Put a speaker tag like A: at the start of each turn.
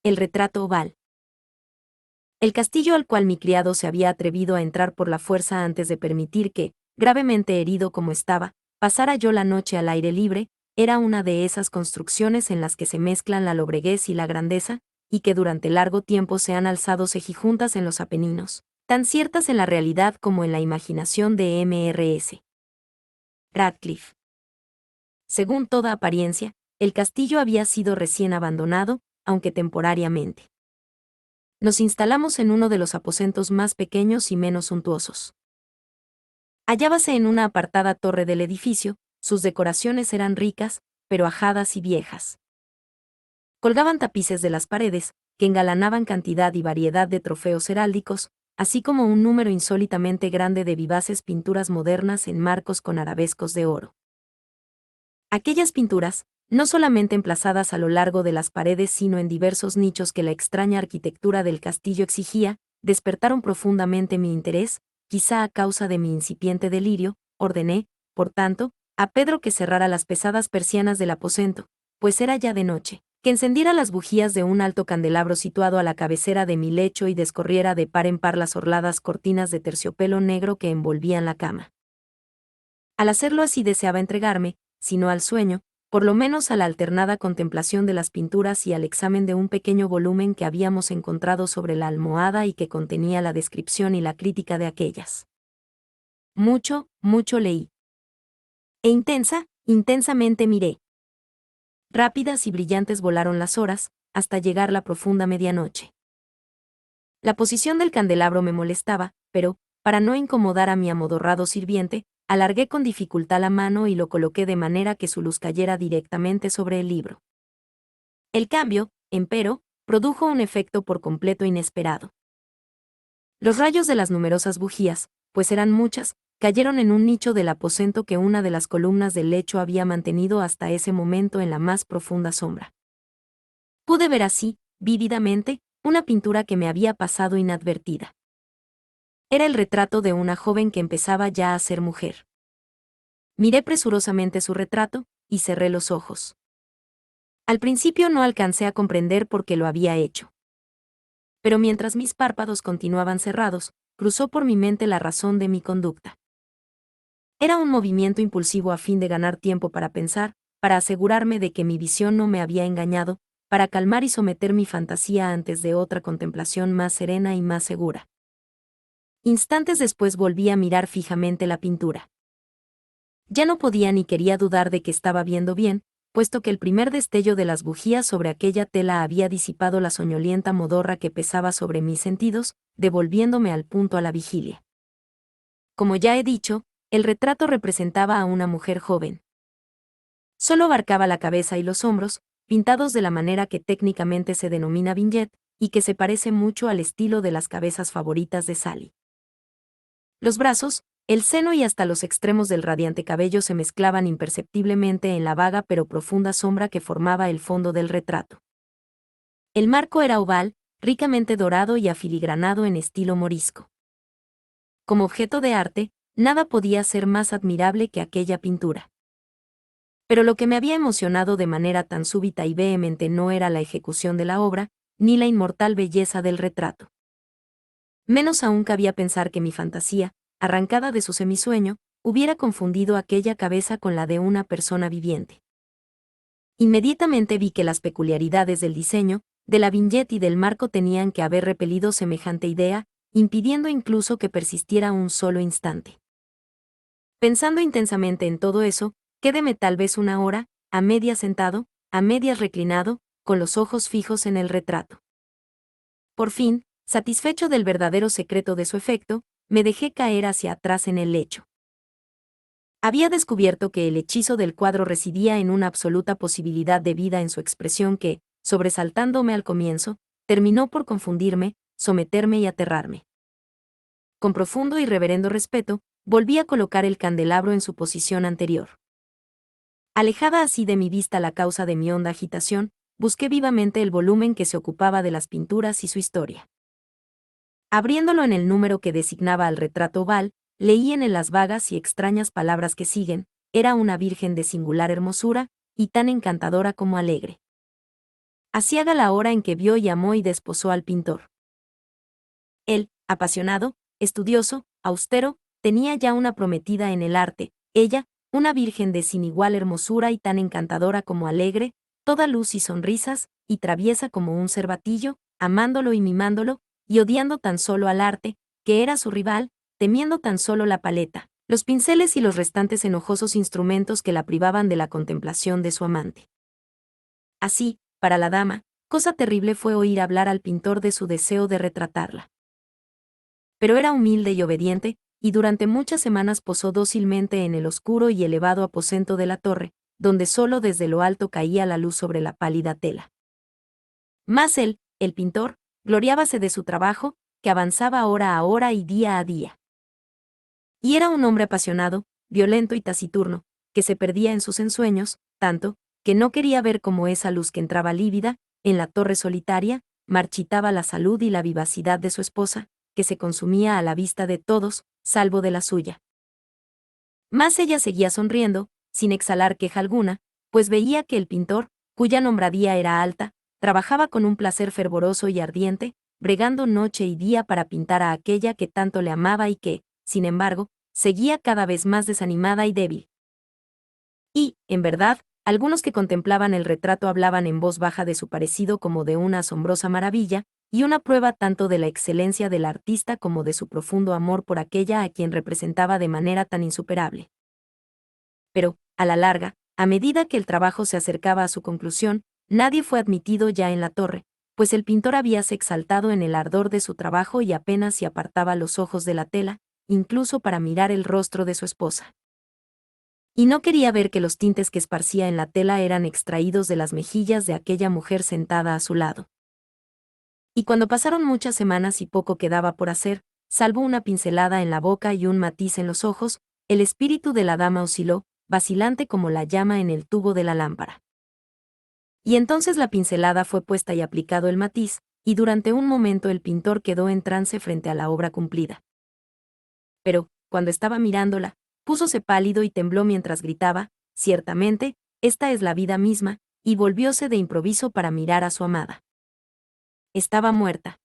A: El retrato oval. El castillo al cual mi criado se había atrevido a entrar por la fuerza antes de permitir que, gravemente herido como estaba, pasara yo la noche al aire libre, era una de esas construcciones en las que se mezclan la lobreguez y la grandeza, y que durante largo tiempo se han alzado cejijuntas en los Apeninos, tan ciertas en la realidad como en la imaginación de Mrs. Radcliffe. Según toda apariencia, el castillo había sido recién abandonado, aunque temporariamente. Nos instalamos en uno de los aposentos más pequeños y menos suntuosos. Hallábase en una apartada torre del edificio, sus decoraciones eran ricas, pero ajadas y viejas. Colgaban tapices de las paredes, que engalanaban cantidad y variedad de trofeos heráldicos, así como un número insólitamente grande de vivaces pinturas modernas en marcos con arabescos de oro. Aquellas pinturas, no solamente emplazadas a lo largo de las paredes sino en diversos nichos que la extraña arquitectura del castillo exigía, despertaron profundamente mi interés, quizá a causa de mi incipiente delirio. Ordené, por tanto, a Pedro que cerrara las pesadas persianas del aposento, pues era ya de noche, que encendiera las bujías de un alto candelabro situado a la cabecera de mi lecho y descorriera de par en par las orladas cortinas de terciopelo negro que envolvían la cama. Al hacerlo así deseaba entregarme, si no al sueño, por lo menos a la alternada contemplación de las pinturas y al examen de un pequeño volumen que habíamos encontrado sobre la almohada y que contenía la descripción y la crítica de aquellas. Mucho, mucho leí. E intensamente miré. Rápidas y brillantes volaron las horas, hasta llegar la profunda medianoche. La posición del candelabro me molestaba, pero, para no incomodar a mi amodorrado sirviente, alargué con dificultad la mano y lo coloqué de manera que su luz cayera directamente sobre el libro. El cambio, empero, produjo un efecto por completo inesperado. Los rayos de las numerosas bujías, pues eran muchas, cayeron en un nicho del aposento que una de las columnas del lecho había mantenido hasta ese momento en la más profunda sombra. Pude ver así, vívidamente, una pintura que me había pasado inadvertida. Era el retrato de una joven que empezaba ya a ser mujer. Miré presurosamente su retrato, y cerré los ojos. Al principio no alcancé a comprender por qué lo había hecho. Pero mientras mis párpados continuaban cerrados, cruzó por mi mente la razón de mi conducta. Era un movimiento impulsivo a fin de ganar tiempo para pensar, para asegurarme de que mi visión no me había engañado, para calmar y someter mi fantasía antes de otra contemplación más serena y más segura. Instantes después volví a mirar fijamente la pintura. Ya no podía ni quería dudar de que estaba viendo bien, puesto que el primer destello de las bujías sobre aquella tela había disipado la soñolienta modorra que pesaba sobre mis sentidos, devolviéndome al punto a la vigilia. Como ya he dicho, el retrato representaba a una mujer joven. Solo abarcaba la cabeza y los hombros, pintados de la manera que técnicamente se denomina vignette, y que se parece mucho al estilo de las cabezas favoritas de Sally. Los brazos, el seno y hasta los extremos del radiante cabello se mezclaban imperceptiblemente en la vaga pero profunda sombra que formaba el fondo del retrato. El marco era oval, ricamente dorado y afiligranado en estilo morisco. Como objeto de arte, nada podía ser más admirable que aquella pintura. Pero lo que me había emocionado de manera tan súbita y vehemente no era la ejecución de la obra, ni la inmortal belleza del retrato. Menos aún cabía pensar que mi fantasía, arrancada de su semisueño, hubiera confundido aquella cabeza con la de una persona viviente. Inmediatamente vi que las peculiaridades del diseño, de la vignette y del marco tenían que haber repelido semejante idea, impidiendo incluso que persistiera un solo instante. Pensando intensamente en todo eso, quédeme tal vez una hora, a medias sentado, a medias reclinado, con los ojos fijos en el retrato. Por fin, satisfecho del verdadero secreto de su efecto, me dejé caer hacia atrás en el lecho. Había descubierto que el hechizo del cuadro residía en una absoluta posibilidad de vida en su expresión que, sobresaltándome al comienzo, terminó por confundirme, someterme y aterrarme. Con profundo y reverendo respeto, volví a colocar el candelabro en su posición anterior. Alejada así de mi vista la causa de mi honda agitación, busqué vivamente el volumen que se ocupaba de las pinturas y su historia. Abriéndolo en el número que designaba al retrato oval, leí en él las vagas y extrañas palabras que siguen: era una virgen de singular hermosura, y tan encantadora como alegre. Aciaga la hora en que vio y amó y desposó al pintor. Él, apasionado, estudioso, austero, tenía ya una prometida en el arte, ella, una virgen de sin igual hermosura y tan encantadora como alegre, toda luz y sonrisas, y traviesa como un cervatillo, amándolo y mimándolo, y odiando tan solo al arte, que era su rival, temiendo tan solo la paleta, los pinceles y los restantes enojosos instrumentos que la privaban de la contemplación de su amante. Así, para la dama, cosa terrible fue oír hablar al pintor de su deseo de retratarla. Pero era humilde y obediente, y durante muchas semanas posó dócilmente en el oscuro y elevado aposento de la torre, donde solo desde lo alto caía la luz sobre la pálida tela. Mas él, el pintor, gloriábase de su trabajo, que avanzaba hora a hora y día a día. Y era un hombre apasionado, violento y taciturno, que se perdía en sus ensueños, tanto, que no quería ver cómo esa luz que entraba lívida, en la torre solitaria, marchitaba la salud y la vivacidad de su esposa, que se consumía a la vista de todos, salvo de la suya. Mas ella seguía sonriendo, sin exhalar queja alguna, pues veía que el pintor, cuya nombradía era alta, trabajaba con un placer fervoroso y ardiente, bregando noche y día para pintar a aquella que tanto le amaba y que, sin embargo, seguía cada vez más desanimada y débil. Y, en verdad, algunos que contemplaban el retrato hablaban en voz baja de su parecido como de una asombrosa maravilla, y una prueba tanto de la excelencia del artista como de su profundo amor por aquella a quien representaba de manera tan insuperable. Pero, a la larga, a medida que el trabajo se acercaba a su conclusión, nadie fue admitido ya en la torre, pues el pintor habíase exaltado en el ardor de su trabajo y apenas si apartaba los ojos de la tela, incluso para mirar el rostro de su esposa. Y no quería ver que los tintes que esparcía en la tela eran extraídos de las mejillas de aquella mujer sentada a su lado. Y cuando pasaron muchas semanas y poco quedaba por hacer, salvo una pincelada en la boca y un matiz en los ojos, el espíritu de la dama osciló, vacilante como la llama en el tubo de la lámpara. Y entonces la pincelada fue puesta y aplicado el matiz, y durante un momento el pintor quedó en trance frente a la obra cumplida. Pero, cuando estaba mirándola, púsose pálido y tembló mientras gritaba, ciertamente, esta es la vida misma, y volvióse de improviso para mirar a su amada. Estaba muerta.